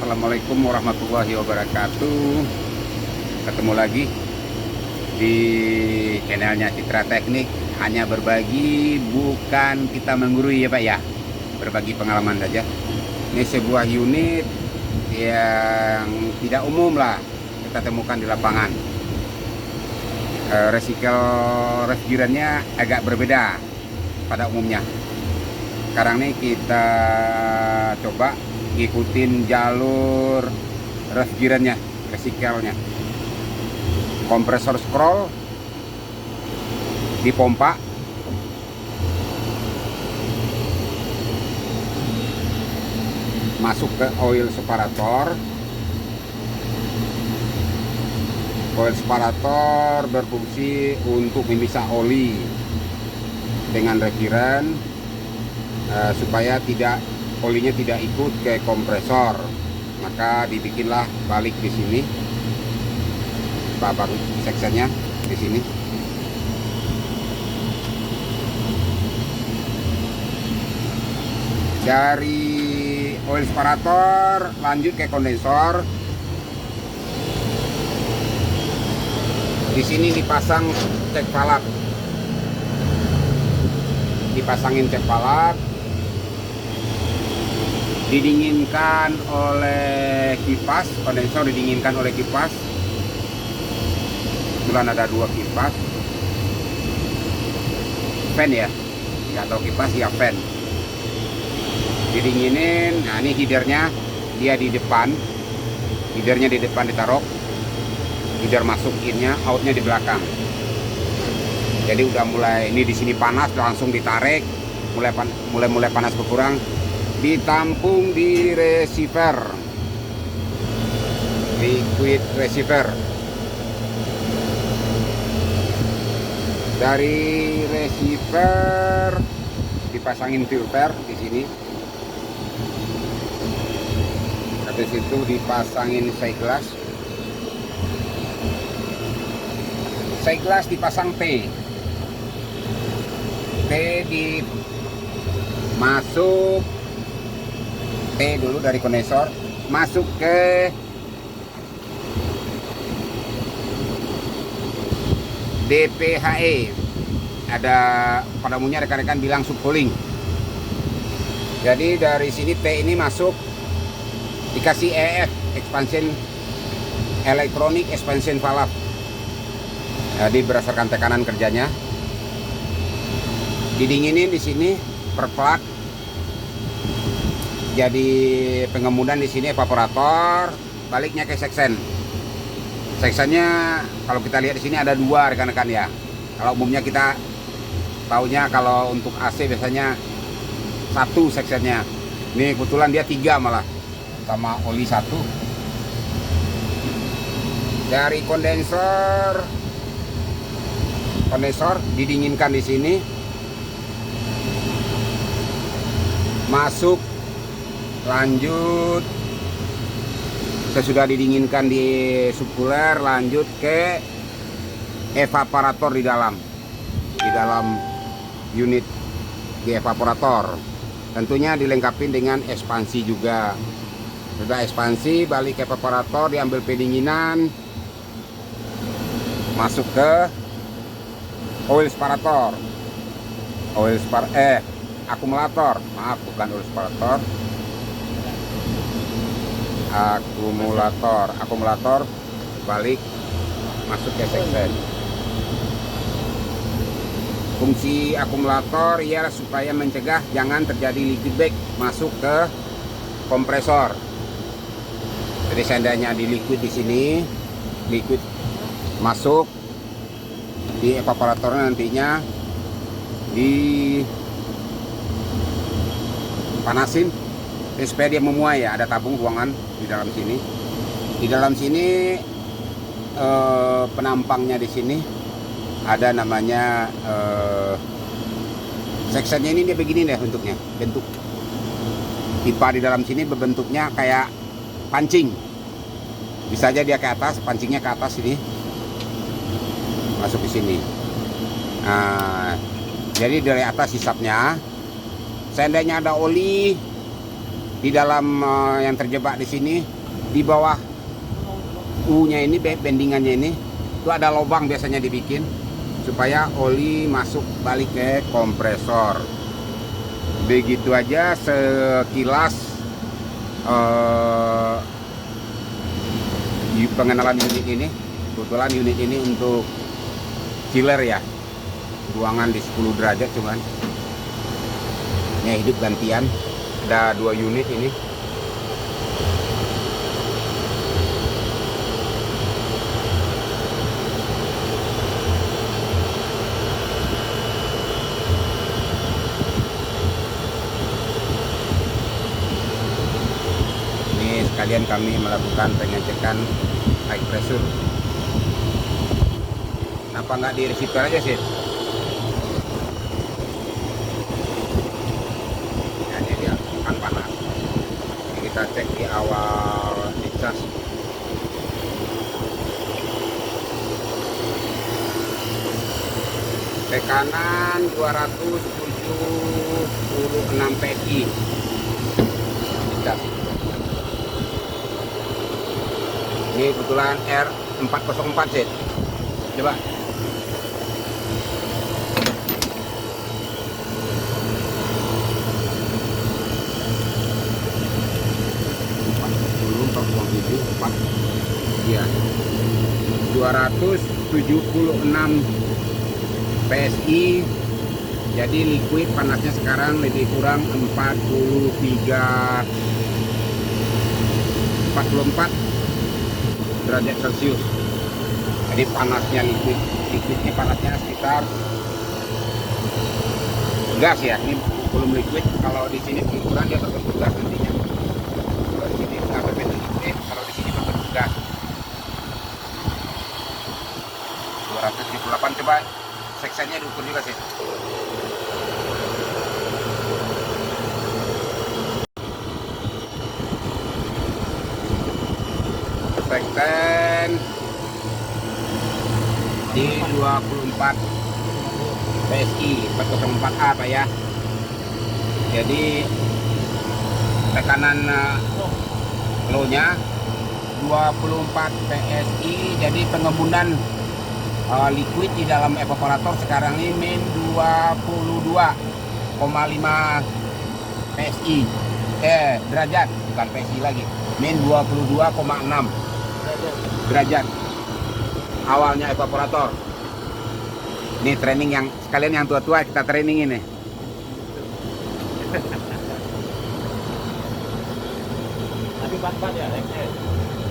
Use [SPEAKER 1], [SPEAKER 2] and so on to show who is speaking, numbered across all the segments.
[SPEAKER 1] Assalamualaikum warahmatullahi wabarakatuh. Ketemu lagi di channelnya Citra Teknik. Hanya berbagi, bukan kita menggurui ya Pak ya. Berbagi pengalaman saja. Ini sebuah unit yang tidak umum lah kita temukan di lapangan. Resikel refrigerannya agak berbeda pada umumnya. Sekarang nih kita coba ngikutin jalur refrigerannya, resikelnya. Kompresor scroll dipompa, masuk ke oil separator. Oil separator berfungsi untuk memisah oli dengan refrigeran supaya olinya tidak ikut ke kompresor. Maka dibikinlah balik di sini, babak sectionnya di sini. Dari oil separator lanjut ke kondensor. Di sini dipasang cek valve, dipasangin cek valve, didinginkan oleh kipas. Kondensor didinginkan oleh kipas. Kebetulan ada dua kipas, fan ya, nggak tahu kipas ya, fan. Didinginin. Nah ini headernya, dia di depan, headernya di depan ditaruh, header masuk innya, outnya di belakang. Jadi udah mulai, ini di sini panas, langsung ditarik, mulai panas berkurang, ditampung di receiver, liquid receiver. Dari receiver dipasangin filter di sini. Habis itu dipasangin siglas. Siglas dipasang T masuk T dulu dari kondensor, masuk ke DPHE. Ada pada umumnya rekan-rekan bilang subcooling. Jadi dari sini T ini masuk, dikasih EF, expansion electronic expansion valve. Jadi berdasarkan tekanan kerjanya, didinginin di sini per plug. Jadi pengemudan di sini evaporator, baliknya ke section. Sectionnya kalau kita lihat di sini ada dua rekan-rekan ya. Kalau umumnya kita taunya kalau untuk AC biasanya satu sectionnya. Ini kebetulan dia tiga malah, sama oli satu. Dari kondensor didinginkan di sini, masuk, lanjut. Sesudah didinginkan di subcooler, lanjut ke evaporator di dalam unit di evaporator. Tentunya dilengkapi dengan ekspansi juga. Sudah ekspansi, balik ke evaporator, diambil pendinginan, masuk ke oil separator, akumulator, maaf bukan oil separator, akumulator, balik, masuk ke section. Fungsi akumulator ya supaya mencegah jangan terjadi liquid back masuk ke kompresor. Jadi seandainya di liquid di sini, liquid masuk di evaporator, nantinya dipanasin supaya dia memuai ya. Ada tabung ruangan di dalam sini. Di dalam sini penampangnya di sini ada namanya sectionnya. Ini dia begini deh bentuknya, bentuk pipa di dalam sini berbentuknya kayak pancing. Bisa aja dia ke atas, pancingnya ke atas ini, masuk di sini. Nah, jadi dari atas hisapnya, seandainya ada oli Di dalam yang terjebak di sini, di bawah U-nya ini, bendingannya ini, itu ada lubang biasanya dibikin supaya oli masuk balik ke kompresor. Begitu aja sekilas pengenalan unit ini. Kebetulan unit ini untuk chiller ya, ruangan di 10 derajat cuman. Ini hidup gantian, ada 2 unit ini. Ini sekalian kami melakukan pengecekan high pressure. Kenapa nggak di receiver aja sih? Nah, ini dia kan panas. Ini kita cek di awal dicas. Tekanan 276 PSI. Dicas. Ini kebetulan R404 sih. Coba. Ya, 276 PSI. Jadi liquid panasnya sekarang lebih kurang 44 derajat Celcius. Jadi panasnya liquidnya panasnya sekitar gas ya. Ini belum liquid. Kalau di sini pengukuran dia berbentuk gas nantinya. Kalau di sini nggak berbentuk liquid, kalau di sini berbentuk gas. 278, coba seksennya diukur juga sih. Seksen di 24 PSI 404A Pak ya. Jadi tekanan low-nya 24 PSI. Jadi pengembunan liquid di dalam evaporator sekarang ini min 22,5 PSI. Derajat, bukan PSI lagi. Min 22,6 derajat. Awalnya evaporator. Ini training yang sekalian yang tua-tua kita training ini.
[SPEAKER 2] Tapi pas-pas ya,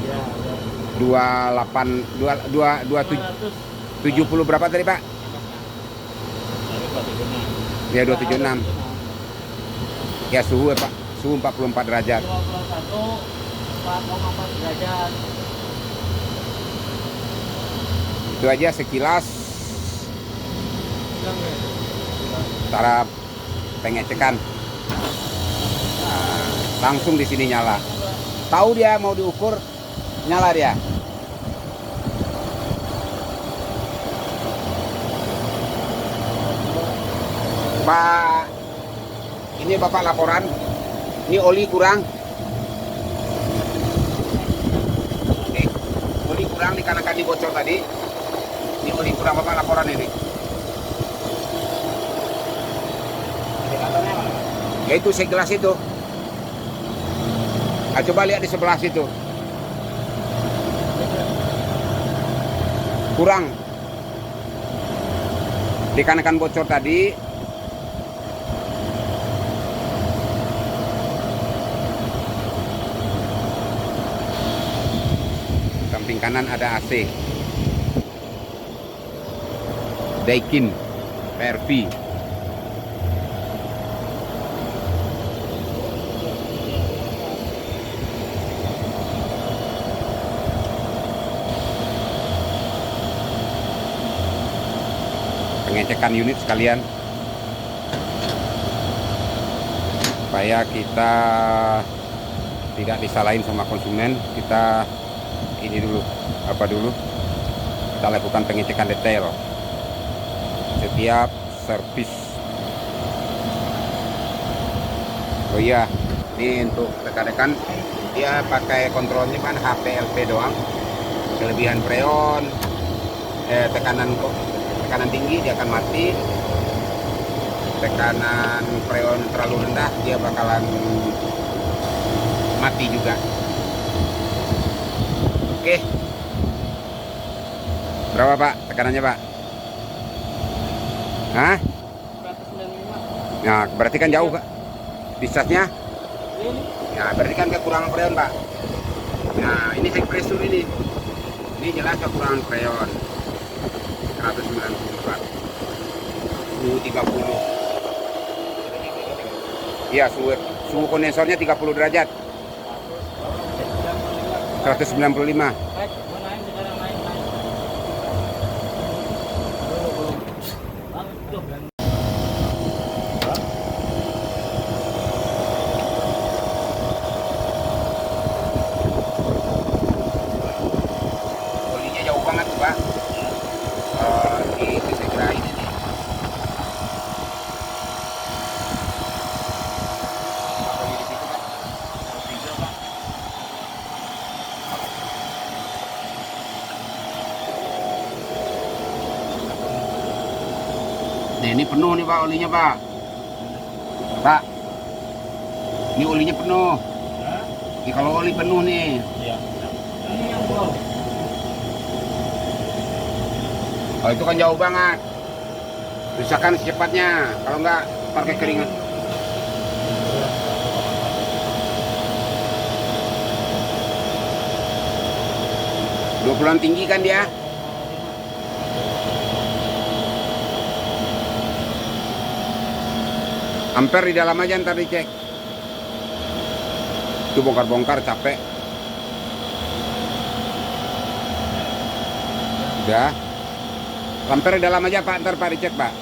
[SPEAKER 2] ya.
[SPEAKER 1] 28 70 berapa tadi Pak? Ya 276. Ya suhu ya Pak, suhu 44 derajat.
[SPEAKER 2] 4,4 derajat.
[SPEAKER 1] Itu aja sekilas cara pengecekan. Nah, langsung di sini nyala. Tahu dia mau diukur, nyala dia. Pak, ini Bapak laporan. Ini oli kurang. Nih, oli kurang dikarenakan dibocor tadi. Ini oli kurang, Bapak laporan ini. Ya itu segelas itu. Nah, coba lihat di sebelah situ. Kurang. Dikarenakan bocor tadi. Samping kanan ada AC. Daikin PRV. Pengecekan unit sekalian supaya kita tidak disalahin sama konsumen. Kita ini dulu kita lakukan pengecekan detail setiap servis. Oh iya, Ini untuk tekan-tekan dia pakai kontrolnya kan HPLP doang. Kelebihan freon, tekanan tinggi dia akan mati. Tekanan freon terlalu rendah dia bakalan mati juga. Oke. Berapa Pak tekanannya Pak? Hah?
[SPEAKER 2] 195.
[SPEAKER 1] Nah berarti kan jauh Pak. Discharge-nya?
[SPEAKER 2] Ini
[SPEAKER 1] Ya berarti kan kekurangan freon Pak. Nah ini high pressure ini. Ini jelas kekurangan freon. 194 suhu 30. Iya suhu kondensornya 30 derajat. 195.
[SPEAKER 2] naik, mau naik sekarang naik. Belum. Bang, tuh.
[SPEAKER 1] Olinya jauh banget tuh Pak. Di segera ini nih. Oli di situ Pak. Diesel Pak. Nah ini penuh nih Pak olinya Pak. Pak. Ini olinya penuh. Ini kalau oli penuh nih.
[SPEAKER 2] Iya. Ini yang belum.
[SPEAKER 1] Oh itu kan jauh banget. Usahakan secepatnya. Kalau enggak pakai keringat. Dua puluhan tinggi kan dia. Ampere di dalam aja ntar dicek. Itu bongkar-bongkar capek. Udah. Ampere di dalam aja Pak, ntar Pak dicek Pak.